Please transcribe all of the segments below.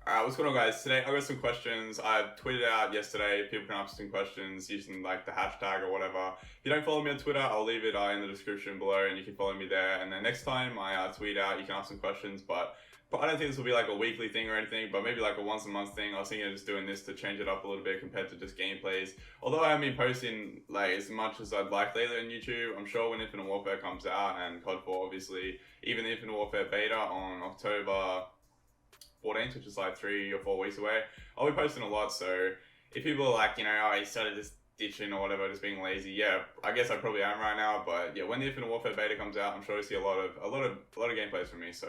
Alright, what's going on, guys? Today I got some questions. I tweeted out yesterday. People can ask some questions using like the hashtag or whatever. If you don't follow me on Twitter, I'll leave it in the description below and you can follow me there. And then next time I tweet out, you can ask some questions. But I don't think this will be like a weekly thing or anything, but maybe like a once a month thing. I was thinking of just doing this to change it up a little bit compared to just gameplays. Although I haven't been posting like as much as I'd like lately on YouTube, I'm sure when Infinite Warfare comes out and COD 4 obviously, even the Infinite Warfare beta on October 14th, which is like 3 or 4 weeks away, I'll be posting a lot. So if people are like, oh, you started just ditching or whatever, just being lazy, yeah, I guess I probably am right now. But yeah, when the Infinite Warfare beta comes out, I'm sure you'll see a lot of gameplays from me. So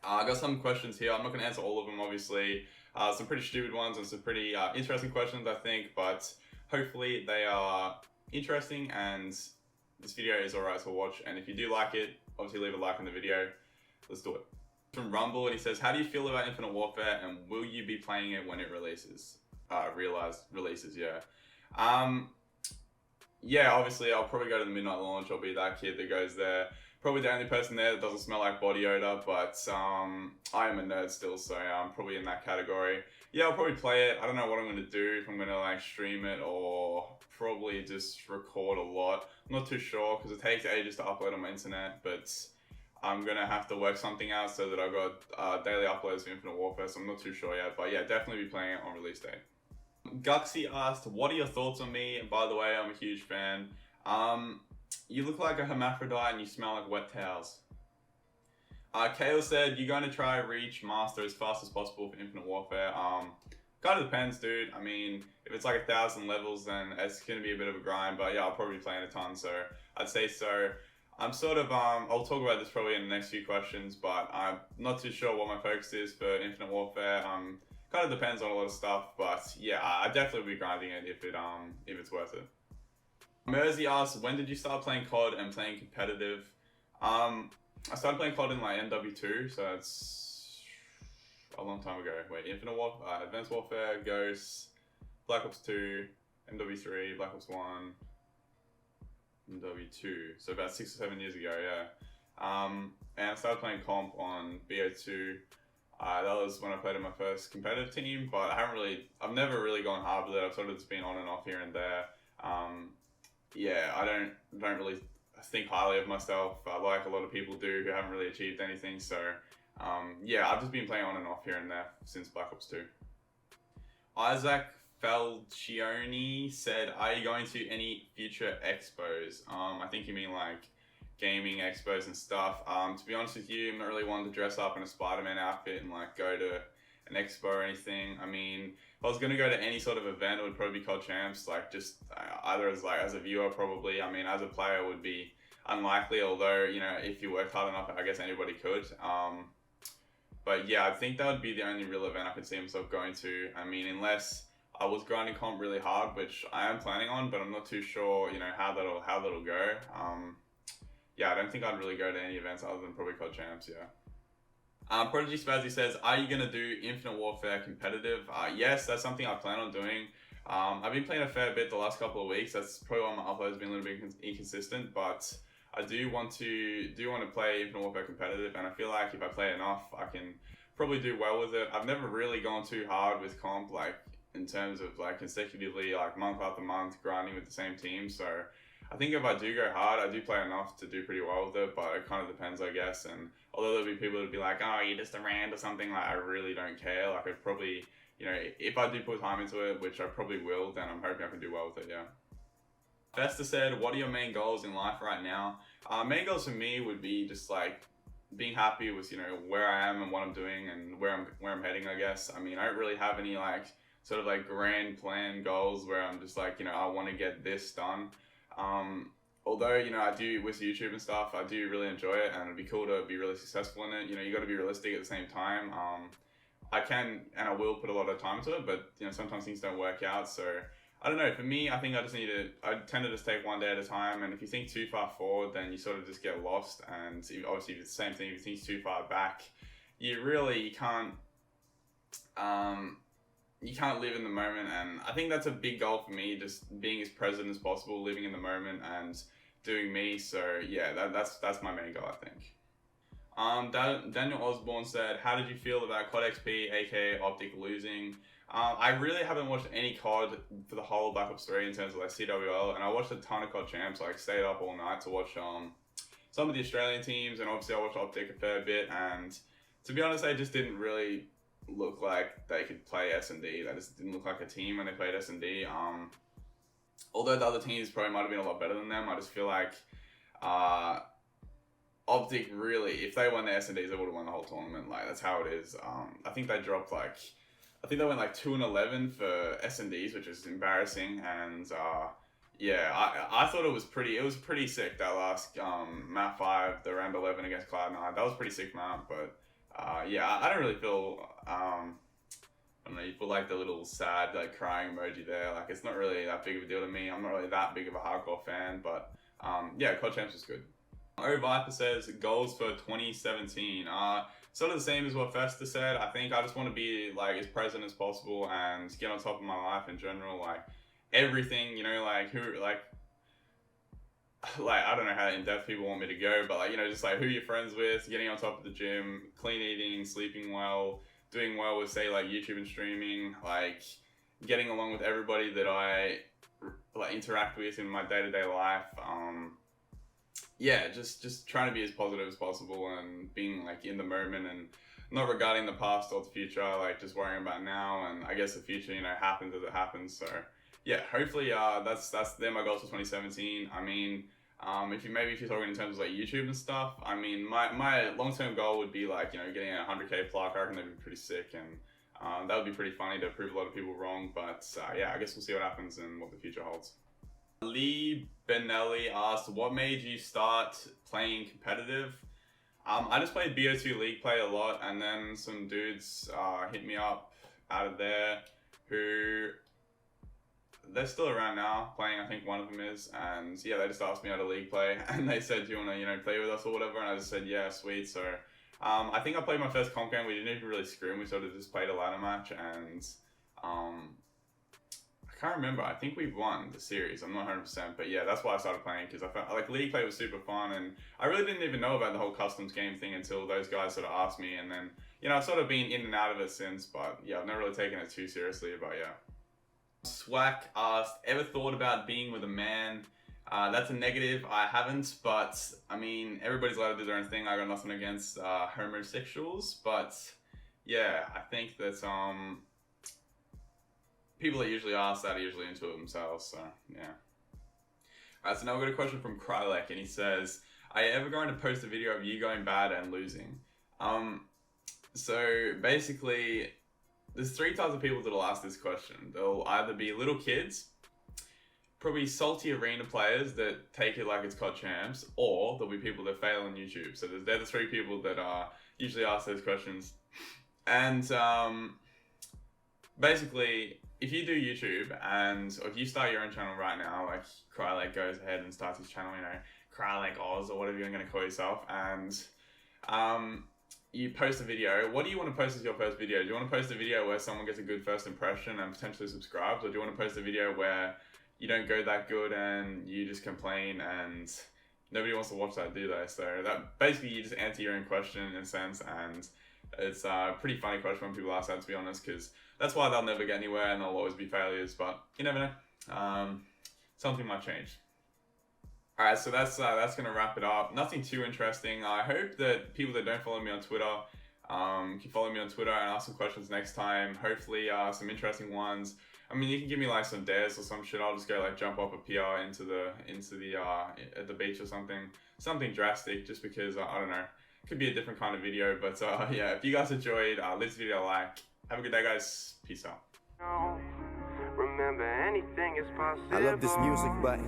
I got some questions here. I'm not gonna answer all of them, obviously. Some pretty stupid ones and some pretty interesting questions, I think. But hopefully they are interesting and this video is alright to watch. And if you do like it, obviously leave a like on the video. Let's do it. From Rumble, and he says, how do you feel about Infinite Warfare and will you be playing it when it releases? Releases, yeah. Yeah, obviously I'll probably go to the midnight launch. I'll be that kid that goes there. Probably the only person there that doesn't smell like body odor, but I am a nerd still, so I'm probably in that category. Yeah, I'll probably play it. I don't know what I'm going to do, if I'm going to like stream it or probably just record a lot. I'm not too sure because it takes ages to upload on my internet, but I'm going to have to work something out so that I've got daily uploads for Infinite Warfare, so I'm not too sure yet. But yeah, definitely be playing it on release day. Guxy asked, what are your thoughts on me? And by the way, I'm a huge fan. You look like a hermaphrodite and you smell like wet towels. Kale said, you're going to try reach Master as fast as possible for Infinite Warfare. Kind of depends, dude. I mean, if it's like 1,000 levels, then it's going to be a bit of a grind. But yeah, I'll probably be playing a ton, so I'd say so. I'm sort of, I'll talk about this probably in the next few questions, but I'm not too sure what my focus is for Infinite Warfare. Kind of depends on a lot of stuff, but yeah, I definitely be grinding it if it's worth it. Mersey asks, when did you start playing COD and playing competitive? I started playing COD in like MW2, so it's a long time ago. Wait, Infinite Warfare, Advanced Warfare, Ghosts, Black Ops 2, MW3, Black Ops 1, MW2, so about 6 or 7 years ago, yeah. And I started playing comp on BO2. That was when I played in my first competitive team, but I've never really gone hard with it. I've sort of just been on and off here and there. Yeah, I don't really think highly of myself, like a lot of people do who haven't really achieved anything. So yeah, I've just been playing on and off here and there since Black Ops 2. Isaac Falcioni said, are you going to any future expos? I think you mean like gaming expos and stuff. To be honest with you, I'm not really one to dress up in a Spider-Man outfit and like go to an expo or anything. I mean, if I was gonna go to any sort of event, it would probably be COD Champs, like just either as a viewer probably. I mean, as a player it would be unlikely, although, if you worked hard enough, I guess anybody could. But yeah, I think that would be the only real event I could see myself going to. I mean, unless I was grinding comp really hard, which I am planning on, but I'm not too sure, how that'll go. Yeah, I don't think I'd really go to any events other than probably COD Champs, yeah. Prodigy Spazzy says, are you going to do Infinite Warfare competitive? Yes, that's something I plan on doing. I've been playing a fair bit the last couple of weeks. That's probably why my uploads have been a little bit inconsistent, but I do want to play Infinite Warfare competitive, and I feel like if I play enough, I can probably do well with it. I've never really gone too hard with comp, like in terms of like consecutively, like month after month, grinding with the same team. So I think if I do go hard, I do play enough to do pretty well with it, but it kind of depends, I guess. And although there'll be people that'll be like, oh, you're just a rand or something, like I really don't care. Like I'd probably, if I do put time into it, which I probably will, then I'm hoping I can do well with it, yeah. Festa said, what are your main goals in life right now? Main goals for me would be just like being happy with, where I am and what I'm doing and where I'm heading, I guess. I mean, I don't really have any like sort of like grand plan goals where I'm just like, I want to get this done. Although, I do with YouTube and stuff, I do really enjoy it and it'd be cool to be really successful in it. You got to be realistic at the same time. I can and I will put a lot of time into it, but sometimes things don't work out. So I don't know, for me, I think I tend to just take one day at a time. And if you think too far forward, then you sort of just get lost. And obviously it's the same thing, if you think too far back, you can't live in the moment. And I think that's a big goal for me, just being as present as possible, living in the moment and doing me. So yeah, that's my main goal, I think. Daniel Osborne said, how did you feel about COD XP, aka Optic, losing? I really haven't watched any COD for the whole of Black Ops 3 in terms of like CWL, and I watched a ton of COD champs, like stayed up all night to watch some of the Australian teams, and obviously I watched Optic a fair bit, and to be honest, they just didn't really look like they could play S&D. They just didn't look like a team when they played S&D. Although the other teams probably might have been a lot better than them, I just feel like Optic really, if they won the S&Ds, they would have won the whole tournament. Like, that's how it is. I think they dropped like, I think they went like 2-11 for S&Ds, which is embarrassing. And yeah, I thought it was pretty sick, that last map 5, the round 11 against Cloud9. That was a pretty sick map, but yeah, I don't really feel, I don't know, you put like the little sad, like crying emoji there. Like, it's not really that big of a deal to me. I'm not really that big of a hardcore fan, but yeah, COD Champs was good. O Viper says, goals for 2017. Sort of the same as what Festa said. I think I just want to be like as present as possible and get on top of my life in general. Like, everything, you know, like I don't know how in depth people want me to go, but like, you know, just like who you're friends with, getting on top of the gym, clean eating, sleeping well, doing well with, say, like YouTube and streaming, like getting along with everybody that I like interact with in my day-to-day life. Yeah, just trying to be as positive as possible and being like in the moment and not regarding the past or the future, like just worrying about now, and I guess the future, you know, happens as it happens. So yeah, hopefully they're my goals for 2017. I mean, if you're talking in terms of like YouTube and stuff, I mean, my long-term goal would be like, you know, getting a 100k plaque. I reckon that'd be pretty sick, and that would be pretty funny to prove a lot of people wrong. But yeah, I guess we'll see what happens and what the future holds. Lee Benelli asked, what made you start playing competitive? I just played BO2 League Play a lot, and then some dudes hit me up out of there who, they're still around now playing. I think one of them is, and yeah, they just asked me out of League Play, and they said, do you want to, you know, play with us or whatever, and I just said, yeah, sweet. So I think I played my first comp game. We didn't even really scrim, we sort of just played a ladder match, and I can't remember, I think we won the series, I'm not 100%, but yeah, that's why I started playing, because I felt like League Play was super fun, and I really didn't even know about the whole customs game thing until those guys sort of asked me, and then, you know, I've sort of been in and out of it since, but yeah, I've never really taken it too seriously, but yeah. Swack asked, ever thought about being with a man? That's a negative, I haven't, but I mean, everybody's allowed to do their own thing. I got nothing against homosexuals, but yeah, I think that people that usually ask that are usually into it themselves, so yeah. Alright, so now we've got a question from Krylek, and he says, are you ever going to post a video of you going bad and losing? So basically, there's 3 types of people that'll ask this question. They'll either be little kids, probably salty arena players that take it like it's COD champs, or there'll be people that fail on YouTube. So they're the 3 people that usually ask those questions. And basically, if you do YouTube, and or if you start your own channel right now, like Krylek goes ahead and starts his channel, you know, Krylek Oz or whatever you're going to call yourself, and you post a video, what do you want to post as your first video? Do you want to post a video where someone gets a good first impression and potentially subscribes, or do you want to post a video where you don't go that good and you just complain and nobody wants to watch that, do they? So that basically, you just answer your own question in a sense, and it's a pretty funny question when people ask that, to be honest, because that's why they'll never get anywhere and they'll always be failures, but you never know. Something might change. Alright, so that's going to wrap it up. Nothing too interesting. I hope that people that don't follow me on Twitter can follow me on Twitter and ask some questions next time. Hopefully some interesting ones. I mean, you can give me like some dares or some shit. I'll just go like jump off a PR into the at the beach or something drastic, just because I don't know. Could be a different kind of video, but yeah, if you guys enjoyed, leave this video a like. Have a good day, guys. Peace out. Remember, anything is possible. I love this music, but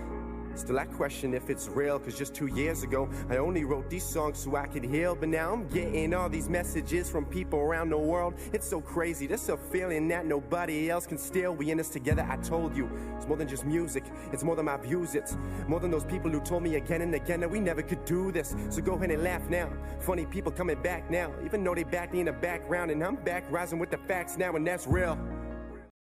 still I question if it's real, cause just 2 years ago I only wrote these songs so I could heal, but now I'm getting all these messages from people around the world. It's so crazy, there's a feeling that nobody else can steal. We in this together, I told you. It's more than just music, it's more than my views. It's more than those people who told me again and again that we never could do this. So go ahead and laugh now. Funny people coming back now, even though they backed me in the background, and I'm back rising with the facts now, and that's real.